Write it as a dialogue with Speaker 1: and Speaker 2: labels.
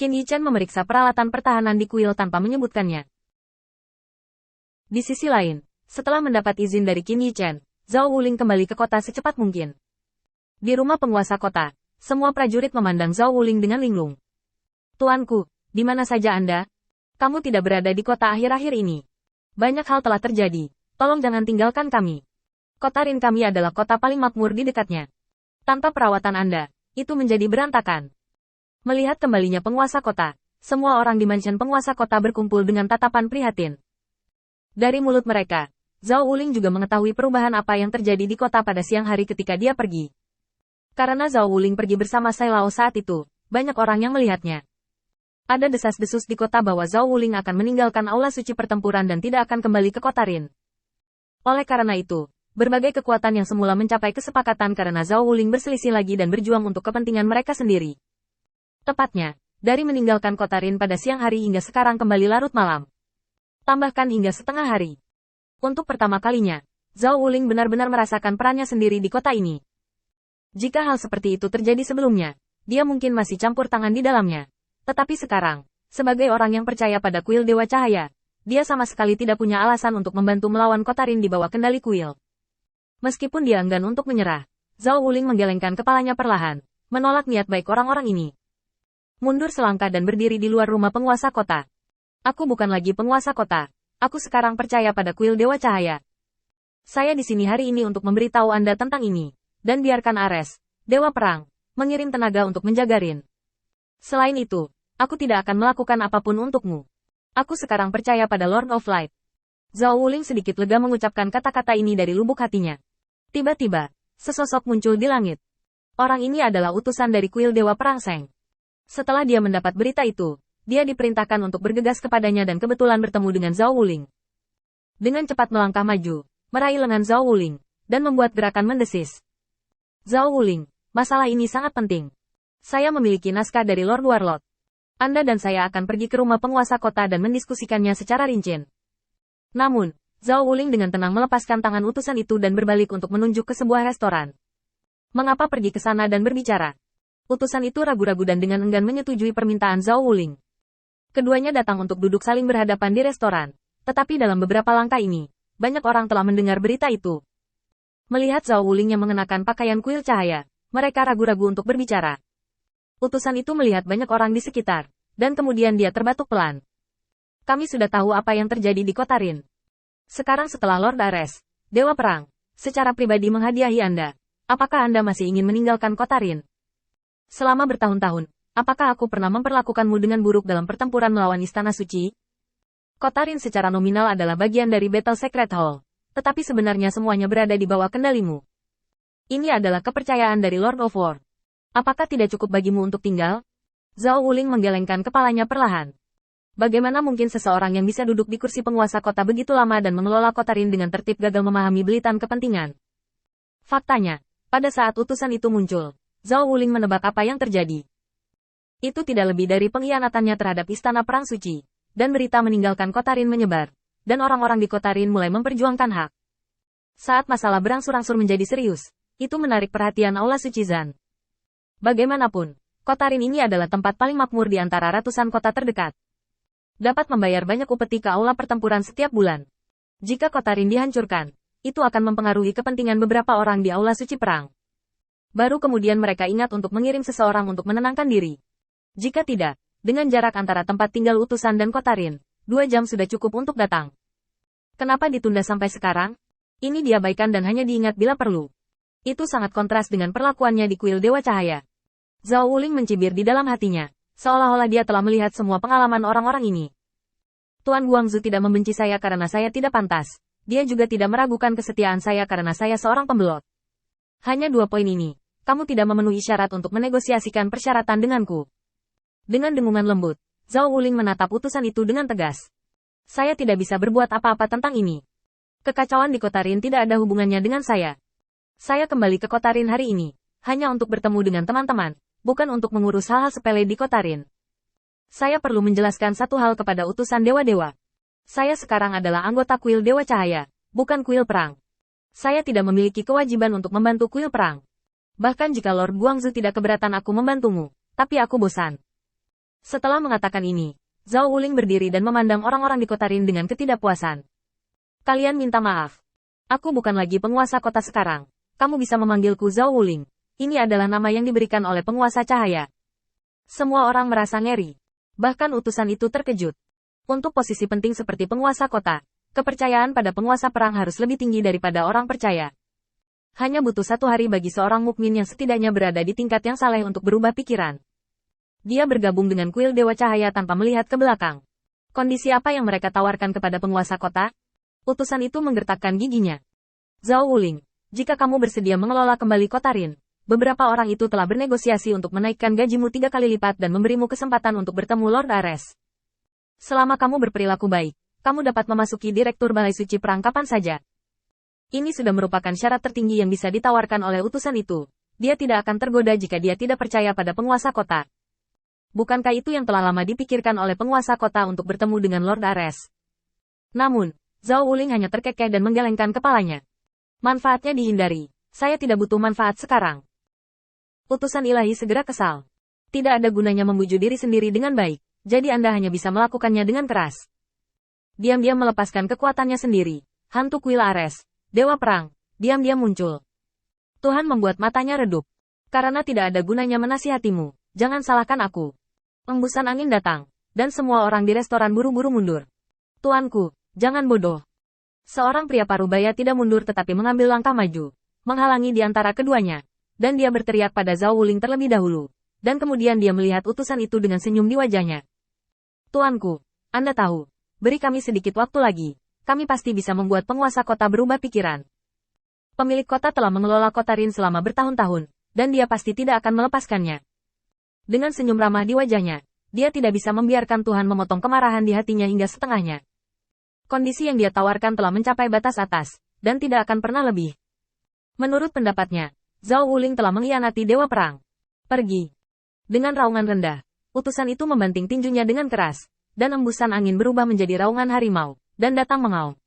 Speaker 1: Qin Yichen memeriksa peralatan pertahanan di kuil tanpa menyebutkannya. Di sisi lain, setelah mendapat izin dari Qin Yichen, Zhao Wuling kembali ke kota secepat mungkin. Di rumah penguasa kota, semua prajurit memandang Zhao Wuling dengan linglung. Tuanku, di mana saja Anda? Kamu tidak berada di kota akhir-akhir ini. Banyak hal telah terjadi, tolong jangan tinggalkan kami. Kota Rin kami adalah kota paling makmur di dekatnya. Tanpa perawatan Anda, itu menjadi berantakan. Melihat kembalinya penguasa kota, semua orang di mansion penguasa kota berkumpul dengan tatapan prihatin. Dari mulut mereka, Zhao Wuling juga mengetahui perubahan apa yang terjadi di kota pada siang hari ketika dia pergi. Karena Zhao Wuling pergi bersama Sai Lao saat itu, banyak orang yang melihatnya. Ada desas-desus di kota bahwa Zhao Wuling akan meninggalkan aula suci pertempuran dan tidak akan kembali ke kota Rin. Oleh karena itu, berbagai kekuatan yang semula mencapai kesepakatan karena Zhao Wuling berselisih lagi dan berjuang untuk kepentingan mereka sendiri. Tepatnya, dari meninggalkan kota Rin pada siang hari hingga sekarang kembali larut malam. Tambahkan hingga setengah hari. Untuk pertama kalinya, Zhao Wuling benar-benar merasakan perannya sendiri di kota ini. Jika hal seperti itu terjadi sebelumnya, dia mungkin masih campur tangan di dalamnya. Tetapi sekarang, sebagai orang yang percaya pada kuil Dewa Cahaya, dia sama sekali tidak punya alasan untuk membantu melawan kota Rin di bawah kendali kuil. Meskipun dia enggan untuk menyerah, Zhao Wuling menggelengkan kepalanya perlahan, menolak niat baik orang-orang ini. Mundur selangkah dan berdiri di luar rumah penguasa kota. Aku bukan lagi penguasa kota. Aku sekarang percaya pada kuil Dewa Cahaya. Saya di sini hari ini untuk memberitahu Anda tentang ini. Dan biarkan Ares, Dewa Perang, mengirim tenaga untuk menjaga Rin. Selain itu, aku tidak akan melakukan apapun untukmu. Aku sekarang percaya pada Lord of Light. Zhao Wuling sedikit lega mengucapkan kata-kata ini dari lubuk hatinya. Tiba-tiba, sesosok muncul di langit. Orang ini adalah utusan dari kuil Dewa Perang Seng. Setelah dia mendapat berita itu, dia diperintahkan untuk bergegas kepadanya dan kebetulan bertemu dengan Zhao Wuling. Dengan cepat melangkah maju, meraih lengan Zhao Wuling, dan membuat gerakan mendesis. Zhao Wuling, masalah ini sangat penting. Saya memiliki naskah dari Lord Warlord. Anda dan saya akan pergi ke rumah penguasa kota dan mendiskusikannya secara rinci. Namun, Zhao Wuling dengan tenang melepaskan tangan utusan itu dan berbalik untuk menunjuk ke sebuah restoran. Mengapa pergi ke sana dan berbicara? Utusan itu ragu-ragu dan dengan enggan menyetujui permintaan Zhao Wuling. Keduanya datang untuk duduk saling berhadapan di restoran. Tetapi dalam beberapa langkah ini, banyak orang telah mendengar berita itu. Melihat Zhao Wuling yang mengenakan pakaian kuil cahaya, mereka ragu-ragu untuk berbicara. Utusan itu melihat banyak orang di sekitar, dan kemudian dia terbatuk pelan. Kami sudah tahu apa yang terjadi di kota Rin. Sekarang setelah Lord Ares, Dewa Perang, secara pribadi menghadiahi Anda, apakah Anda masih ingin meninggalkan kota Rin? Selama bertahun-tahun, apakah aku pernah memperlakukanmu dengan buruk dalam pertempuran melawan Istana Suci? Kota Rin secara nominal adalah bagian dari Battle Secret Hall, tetapi sebenarnya semuanya berada di bawah kendalimu. Ini adalah kepercayaan dari Lord of War. Apakah tidak cukup bagimu untuk tinggal? Zhao Wuling menggelengkan kepalanya perlahan. Bagaimana mungkin seseorang yang bisa duduk di kursi penguasa kota begitu lama dan mengelola kota Rin dengan tertib gagal memahami belitan kepentingan? Faktanya, pada saat utusan itu muncul, Zhao Wuling menebak apa yang terjadi. Itu tidak lebih dari pengkhianatannya terhadap Istana Perang Suci, dan berita meninggalkan kota Rin menyebar, dan orang-orang di kota Rin mulai memperjuangkan hak. Saat masalah berangsur-angsur menjadi serius, itu menarik perhatian Aula Suci Zan. Bagaimanapun, kota Rin ini adalah tempat paling makmur di antara ratusan kota terdekat. Dapat membayar banyak upeti ke aula pertempuran setiap bulan. Jika kota Rin dihancurkan, itu akan mempengaruhi kepentingan beberapa orang di Aula Suci Perang. Baru kemudian mereka ingat untuk mengirim seseorang untuk menenangkan diri. Jika tidak, dengan jarak antara tempat tinggal utusan dan kota Rin, 2 jam sudah cukup untuk datang. Kenapa ditunda sampai sekarang? Ini diabaikan dan hanya diingat bila perlu. Itu sangat kontras dengan perlakuannya di kuil Dewa Cahaya. Zhao Wuling mencibir di dalam hatinya, seolah-olah dia telah melihat semua pengalaman orang-orang ini. Tuan Guangzhou tidak membenci saya karena saya tidak pantas. Dia juga tidak meragukan kesetiaan saya karena saya seorang pembelot. Hanya 2 poin ini. Kamu tidak memenuhi syarat untuk menegosiasikan persyaratan denganku. Dengan dengungan lembut, Zhao Wuling menatap utusan itu dengan tegas. Saya tidak bisa berbuat apa-apa tentang ini. Kekacauan di kota Rin tidak ada hubungannya dengan saya. Saya kembali ke kota Rin hari ini, hanya untuk bertemu dengan teman-teman, bukan untuk mengurus hal-hal sepele di kota Rin. Saya perlu menjelaskan satu hal kepada utusan dewa-dewa. Saya sekarang adalah anggota kuil Dewa Cahaya, bukan kuil perang. Saya tidak memiliki kewajiban untuk membantu kuil perang. Bahkan jika Lord Guangzhou tidak keberatan aku membantumu, tapi aku bosan. Setelah mengatakan ini, Zhao Wuling berdiri dan memandang orang-orang di kota Rin dengan ketidakpuasan. Kalian minta maaf. Aku bukan lagi penguasa kota sekarang. Kamu bisa memanggilku Zhao Wuling. Ini adalah nama yang diberikan oleh penguasa cahaya. Semua orang merasa ngeri. Bahkan utusan itu terkejut. Untuk posisi penting seperti penguasa kota, kepercayaan pada penguasa perang harus lebih tinggi daripada orang percaya. Hanya butuh 1 hari bagi seorang mukmin yang setidaknya berada di tingkat yang saleh untuk berubah pikiran. Dia bergabung dengan kuil Dewa Cahaya tanpa melihat ke belakang. Kondisi apa yang mereka tawarkan kepada penguasa kota? Utusan itu menggertakkan giginya. Zhao Wuling, jika kamu bersedia mengelola kembali kota Rin, beberapa orang itu telah bernegosiasi untuk menaikkan gajimu 3 kali lipat dan memberimu kesempatan untuk bertemu Lord Ares. Selama kamu berperilaku baik, kamu dapat memasuki Direktur Balai Suci Perang kapan saja. Ini sudah merupakan syarat tertinggi yang bisa ditawarkan oleh utusan itu. Dia tidak akan tergoda jika dia tidak percaya pada penguasa kota. Bukankah itu yang telah lama dipikirkan oleh penguasa kota untuk bertemu dengan Lord Ares? Namun, Zhao Wuling hanya terkekeh dan menggelengkan kepalanya. Manfaatnya dihindari. Saya tidak butuh manfaat sekarang. Utusan ilahi segera kesal. Tidak ada gunanya membujuk diri sendiri dengan baik, jadi Anda hanya bisa melakukannya dengan keras. Diam-diam melepaskan kekuatannya sendiri. Hantu kuil Ares, Dewa Perang, diam-diam muncul. Tuhan membuat matanya redup. Karena tidak ada gunanya menasihatimu, jangan salahkan aku. Embusan angin datang, dan semua orang di restoran buru-buru mundur. Tuanku, jangan bodoh. Seorang pria parubaya tidak mundur tetapi mengambil langkah maju, menghalangi di antara keduanya, dan dia berteriak pada Zhao Wuling terlebih dahulu, dan kemudian dia melihat utusan itu dengan senyum di wajahnya. Tuanku, Anda tahu, beri kami sedikit waktu lagi, kami pasti bisa membuat penguasa kota berubah pikiran. Pemilik kota telah mengelola kota Rin selama bertahun-tahun, dan dia pasti tidak akan melepaskannya. Dengan senyum ramah di wajahnya, dia tidak bisa membiarkan Tuhan memotong kemarahan di hatinya hingga setengahnya. Kondisi yang dia tawarkan telah mencapai batas atas, dan tidak akan pernah lebih. Menurut pendapatnya, Zhao Wuling telah mengkhianati Dewa Perang. Pergi. Dengan raungan rendah, utusan itu membanting tinjunya dengan keras, dan embusan angin berubah menjadi raungan harimau, dan datang mengaum.